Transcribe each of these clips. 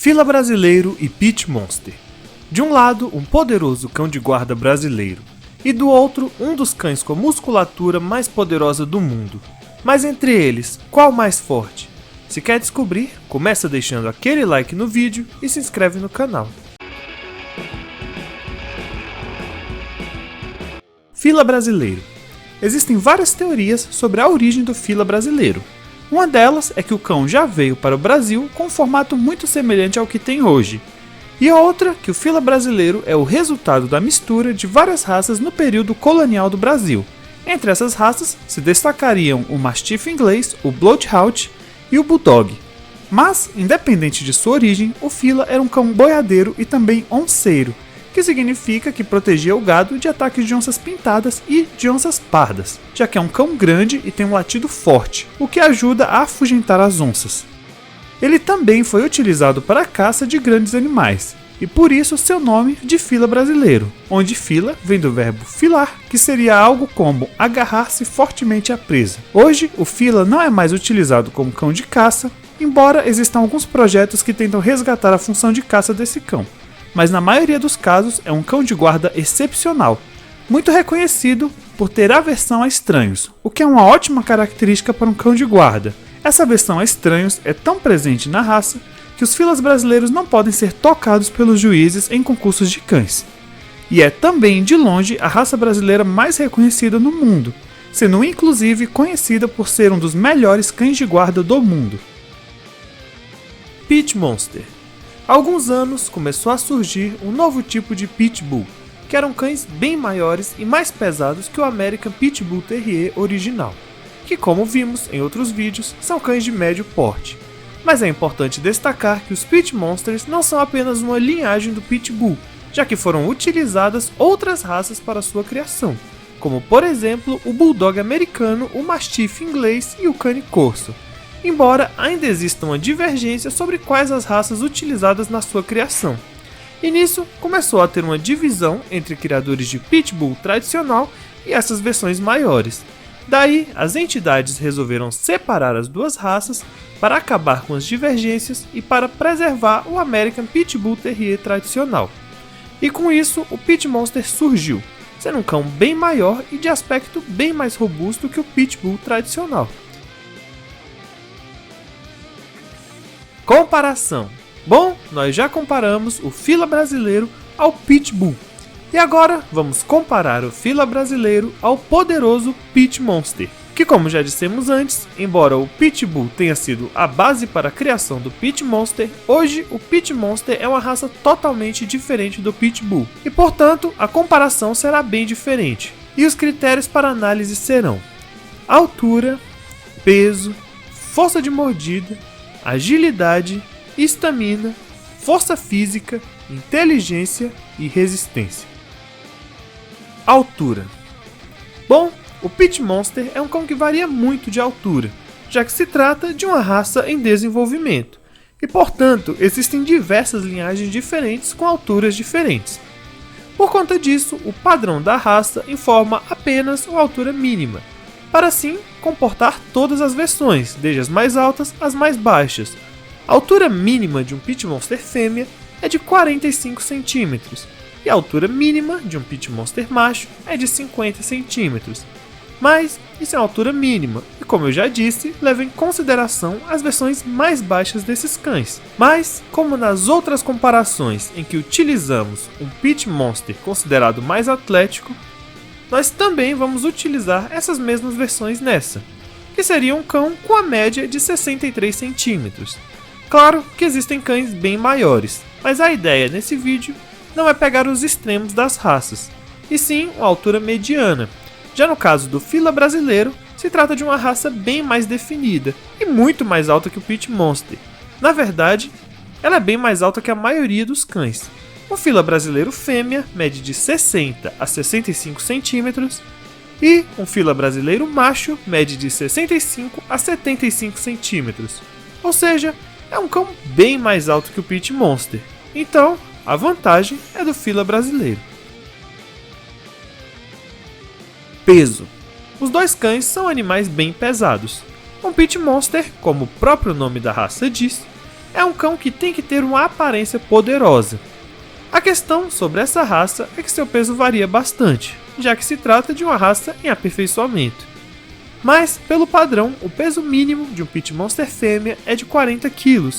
Fila Brasileiro e Pit Monster. De um lado, um poderoso cão de guarda brasileiro, e do outro, um dos cães com a musculatura mais poderosa do mundo. Mas entre eles, qual mais forte? Se quer descobrir, começa deixando aquele like no vídeo e se inscreve no canal. Fila Brasileiro. Existem várias teorias sobre a origem do Fila Brasileiro. Uma delas é que o cão já veio para o Brasil com um formato muito semelhante ao que tem hoje. E a outra, que o Fila Brasileiro é o resultado da mistura de várias raças no período colonial do Brasil. Entre essas raças se destacariam o Mastiff inglês, o Bloodhound e o Bulldog. Mas, independente de sua origem, o Fila era um cão boiadeiro e também onceiro, que significa que protegia o gado de ataques de onças pintadas e de onças pardas, já que é um cão grande e tem um latido forte, o que ajuda a afugentar as onças. Ele também foi utilizado para a caça de grandes animais, e por isso seu nome de Fila Brasileiro, onde fila vem do verbo filar, que seria algo como agarrar-se fortemente à presa. Hoje, o Fila não é mais utilizado como cão de caça, embora existam alguns projetos que tentam resgatar a função de caça desse cão. Mas na maioria dos casos é um cão de guarda excepcional, muito reconhecido por ter aversão a estranhos, o que é uma ótima característica para um cão de guarda. Essa aversão a estranhos é tão presente na raça que os filas brasileiros não podem ser tocados pelos juízes em concursos de cães. E é também, de longe, a raça brasileira mais reconhecida no mundo, sendo inclusive conhecida por ser um dos melhores cães de guarda do mundo. Pit Monster. Há alguns anos começou a surgir um novo tipo de Pitbull, que eram cães bem maiores e mais pesados que o American Pitbull Terrier original, que, como vimos em outros vídeos, são cães de médio porte. Mas é importante destacar que os Pit Monsters não são apenas uma linhagem do Pitbull, já que foram utilizadas outras raças para sua criação, como por exemplo o Bulldog americano, o Mastiff inglês e o Cane Corso. Embora ainda exista uma divergência sobre quais as raças utilizadas na sua criação. E nisso começou a ter uma divisão entre criadores de Pitbull tradicional e essas versões maiores. Daí, as entidades resolveram separar as duas raças para acabar com as divergências e para preservar o American Pitbull Terrier tradicional. E com isso, o Pit Monster surgiu, sendo um cão bem maior e de aspecto bem mais robusto que o Pitbull tradicional. Comparação. Bom, nós já comparamos o Fila Brasileiro ao Pitbull. E agora vamos comparar o Fila Brasileiro ao poderoso Pit Monster, que, como já dissemos antes, embora o Pitbull tenha sido a base para a criação do Pit Monster, hoje o Pit Monster é uma raça totalmente diferente do Pitbull. E portanto, a comparação será bem diferente. E os critérios para análise serão altura, peso, força de mordida, agilidade, estamina, força física, inteligência e resistência. Altura. Bom, o Pit Monster é um cão que varia muito de altura, já que se trata de uma raça em desenvolvimento, e portanto existem diversas linhagens diferentes com alturas diferentes. Por conta disso, o padrão da raça informa apenas uma altura mínima, para assim comportar todas as versões, desde as mais altas às mais baixas. A altura mínima de um Pit Monster fêmea é de 45 cm, e a altura mínima de um Pit Monster macho é de 50 cm. Mas isso é uma altura mínima, e como eu já disse, leva em consideração as versões mais baixas desses cães. Mas, como nas outras comparações em que utilizamos um Pit Monster considerado mais atlético, nós também vamos utilizar essas mesmas versões nessa, que seria um cão com a média de 63 cm. Claro que existem cães bem maiores, mas a ideia nesse vídeo não é pegar os extremos das raças, e sim uma altura mediana. Já no caso do Fila Brasileiro, se trata de uma raça bem mais definida e muito mais alta que o Pit Monster. Na verdade, ela é bem mais alta que a maioria dos cães. O Fila Brasileiro fêmea mede de 60 a 65 cm e um Fila Brasileiro macho mede de 65 a 75 cm. Ou seja, é um cão bem mais alto que o Pit Monster. Então, a vantagem é do Fila Brasileiro. Peso. Os dois cães são animais bem pesados. Um Pit Monster, como o próprio nome da raça diz, é um cão que tem que ter uma aparência poderosa. A questão sobre essa raça é que seu peso varia bastante, já que se trata de uma raça em aperfeiçoamento. Mas, pelo padrão, o peso mínimo de um Pit Monster fêmea é de 40 kg,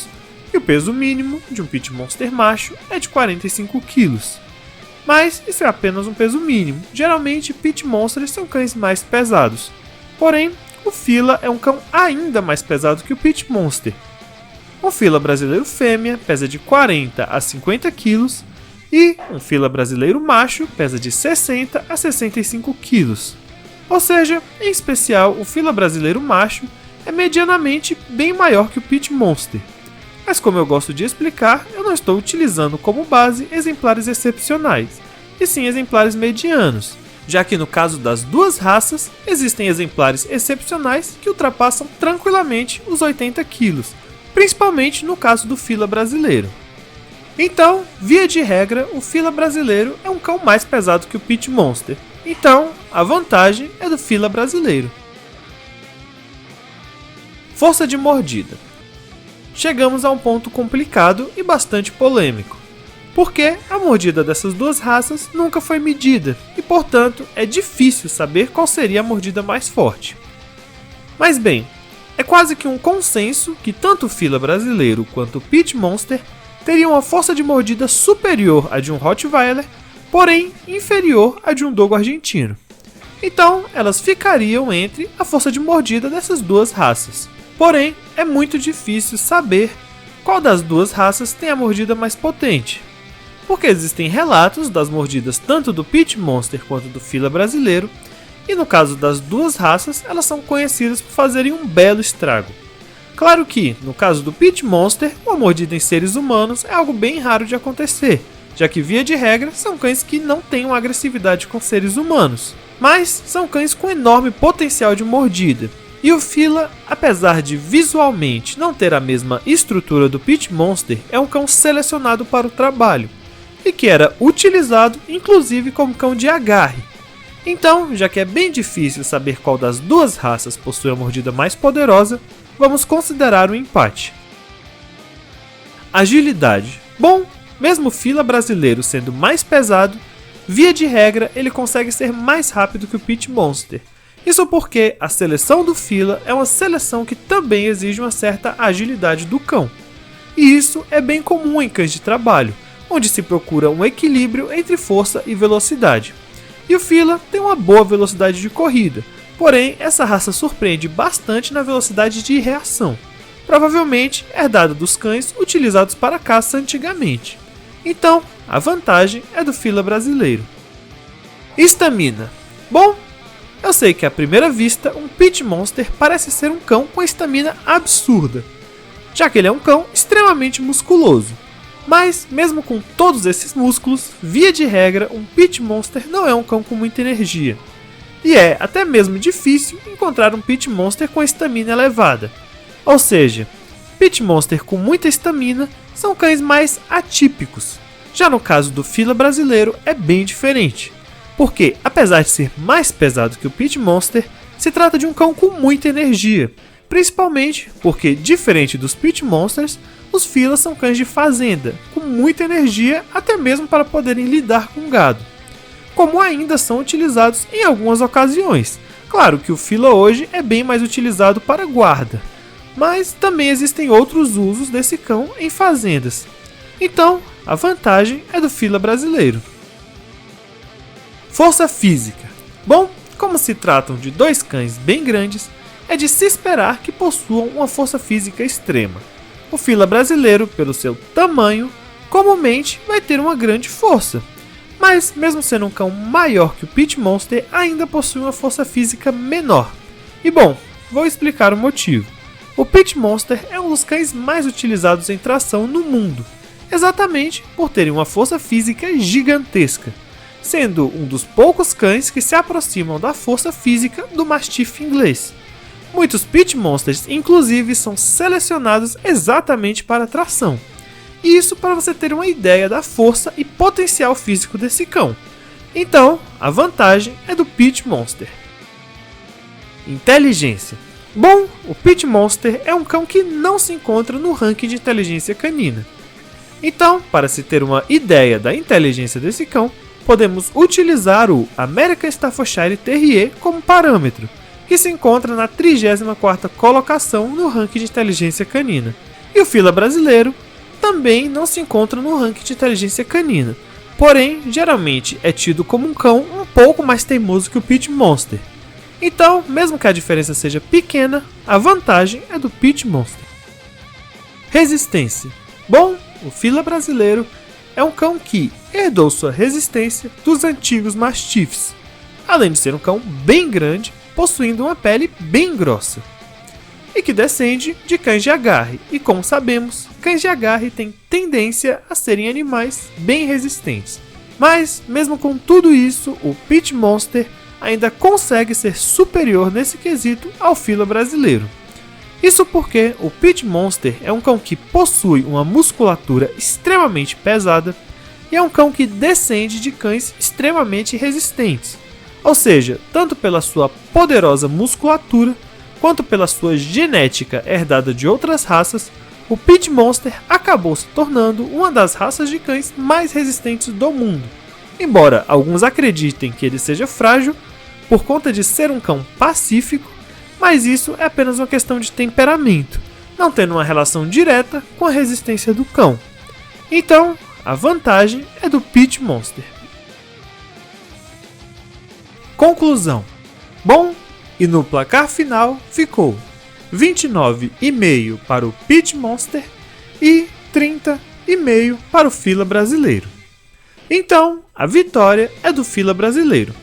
e o peso mínimo de um Pit Monster macho é de 45 kg. Mas isso é apenas um peso mínimo, geralmente Pit Monsters são cães mais pesados. Porém, o Fila é um cão ainda mais pesado que o Pit Monster. Um Fila brasileiro fêmea pesa de 40 a 50 kg e um Fila brasileiro macho pesa de 60 a 65 kg. Ou seja, em especial, o Fila brasileiro macho é medianamente bem maior que o Pit Monster. Mas como eu gosto de explicar, eu não estou utilizando como base exemplares excepcionais, e sim exemplares medianos, já que no caso das duas raças, existem exemplares excepcionais que ultrapassam tranquilamente os 80 kg, principalmente no caso do Fila brasileiro. Então, via de regra, o Fila brasileiro é um cão mais pesado que o Pit Monster, então a vantagem é do Fila brasileiro. Força de mordida. Chegamos a um ponto complicado e bastante polêmico, porque a mordida dessas duas raças nunca foi medida e, portanto, é difícil saber qual seria a mordida mais forte. Mas bem, é quase que um consenso que tanto o Fila brasileiro quanto o Pit Monster teriam uma força de mordida superior à de um Rottweiler, porém inferior à de um Dogo argentino. Então, elas ficariam entre a força de mordida dessas duas raças. Porém, é muito difícil saber qual das duas raças tem a mordida mais potente, porque existem relatos das mordidas tanto do Pit Monster quanto do Fila brasileiro, e no caso das duas raças, elas são conhecidas por fazerem um belo estrago. Claro que, no caso do Pit Monster, uma mordida em seres humanos é algo bem raro de acontecer, já que via de regra são cães que não têm uma agressividade com seres humanos, mas são cães com enorme potencial de mordida. E o Fila, apesar de visualmente não ter a mesma estrutura do Pit Monster, é um cão selecionado para o trabalho, e que era utilizado inclusive como cão de agarre. Então, já que é bem difícil saber qual das duas raças possui a mordida mais poderosa, vamos considerar o empate. Agilidade. Bom, mesmo o Fila brasileiro sendo mais pesado, via de regra ele consegue ser mais rápido que o Pit Monster. Isso porque a seleção do Fila é uma seleção que também exige uma certa agilidade do cão. E isso é bem comum em cães de trabalho, onde se procura um equilíbrio entre força e velocidade. E o Fila tem uma boa velocidade de corrida, porém essa raça surpreende bastante na velocidade de reação, provavelmente herdada dos cães utilizados para caça antigamente. Então, a vantagem é do Fila brasileiro. Estamina. Bom, eu sei que à primeira vista um Pit Monster parece ser um cão com estamina absurda, já que ele é um cão extremamente musculoso. Mas, mesmo com todos esses músculos, via de regra, um Pit Monster não é um cão com muita energia. E é até mesmo difícil encontrar um Pit Monster com estamina elevada. Ou seja, Pit Monster com muita estamina são cães mais atípicos. Já no caso do Fila brasileiro é bem diferente, porque, apesar de ser mais pesado que o Pit Monster, se trata de um cão com muita energia, principalmente porque, diferente dos Pit Monsters, os Filas são cães de fazenda, com muita energia até mesmo para poderem lidar com gado, como ainda são utilizados em algumas ocasiões. Claro que o Fila hoje é bem mais utilizado para guarda, mas também existem outros usos desse cão em fazendas. Então, a vantagem é do Fila brasileiro. Força física. Bom, como se tratam de dois cães bem grandes, é de se esperar que possuam uma força física extrema. O Fila brasileiro, pelo seu tamanho, comumente vai ter uma grande força, mas mesmo sendo um cão maior que o Pit Monster, ainda possui uma força física menor. E bom, vou explicar o motivo. O Pit Monster é um dos cães mais utilizados em tração no mundo, exatamente por terem uma força física gigantesca, sendo um dos poucos cães que se aproximam da força física do Mastiff inglês. Muitos Pit Monsters, inclusive, são selecionados exatamente para tração. E isso para você ter uma ideia da força e potencial físico desse cão. Então, a vantagem é do Pit Monster. Inteligência. Bom, o Pit Monster é um cão que não se encontra no ranking de inteligência canina. Então, para se ter uma ideia da inteligência desse cão, podemos utilizar o American Staffordshire Terrier como parâmetro, que se encontra na 34ª colocação no ranking de inteligência canina. E o Fila brasileiro também não se encontra no ranking de inteligência canina, porém, geralmente é tido como um cão um pouco mais teimoso que o Pit Monster. Então, mesmo que a diferença seja pequena, a vantagem é do Pit Monster. Resistência. Bom, o Fila brasileiro é um cão que herdou sua resistência dos antigos Mastiffs, além de ser um cão bem grande, possuindo uma pele bem grossa, e que descende de cães de agarre, e como sabemos, cães de agarre têm tendência a serem animais bem resistentes. Mas, mesmo com tudo isso, o Pit Monster ainda consegue ser superior nesse quesito ao Fila brasileiro. Isso porque o Pit Monster é um cão que possui uma musculatura extremamente pesada e é um cão que descende de cães extremamente resistentes. Ou seja, tanto pela sua poderosa musculatura quanto pela sua genética herdada de outras raças, o Pit Monster acabou se tornando uma das raças de cães mais resistentes do mundo. Embora alguns acreditem que ele seja frágil, por conta de ser um cão pacífico, mas isso é apenas uma questão de temperamento, não tendo uma relação direta com a resistência do cão. Então, a vantagem é do Pit Monster. Conclusão. Bom, e no placar final ficou 29,5 para o Pit Monster e 30,5 para o Fila brasileiro. Então, a vitória é do Fila brasileiro.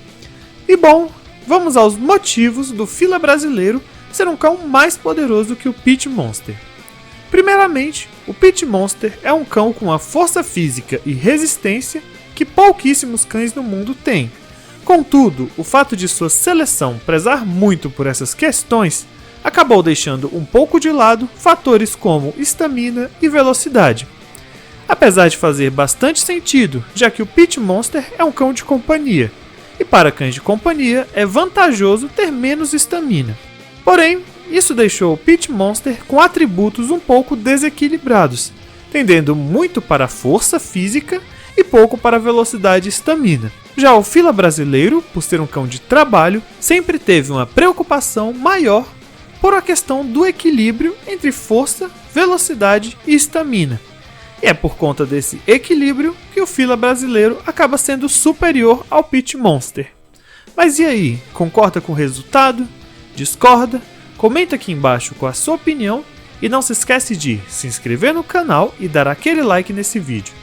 E bom, vamos aos motivos do Fila brasileiro ser um cão mais poderoso que o Pit Monster. Primeiramente, o Pit Monster é um cão com uma força física e resistência que pouquíssimos cães no mundo têm. Contudo, o fato de sua seleção prezar muito por essas questões acabou deixando um pouco de lado fatores como estamina e velocidade. Apesar de fazer bastante sentido, já que o Pit Monster é um cão de companhia, e para cães de companhia é vantajoso ter menos estamina. Porém, isso deixou o Pit Monster com atributos um pouco desequilibrados, tendendo muito para a força física e pouco para a velocidade e estamina. Já o Fila brasileiro, por ser um cão de trabalho, sempre teve uma preocupação maior por a questão do equilíbrio entre força, velocidade e estamina. E é por conta desse equilíbrio que o Fila brasileiro acaba sendo superior ao Pit Monster. Mas e aí, concorda com o resultado? Discorda? Comenta aqui embaixo com a sua opinião e não se esquece de se inscrever no canal e dar aquele like nesse vídeo.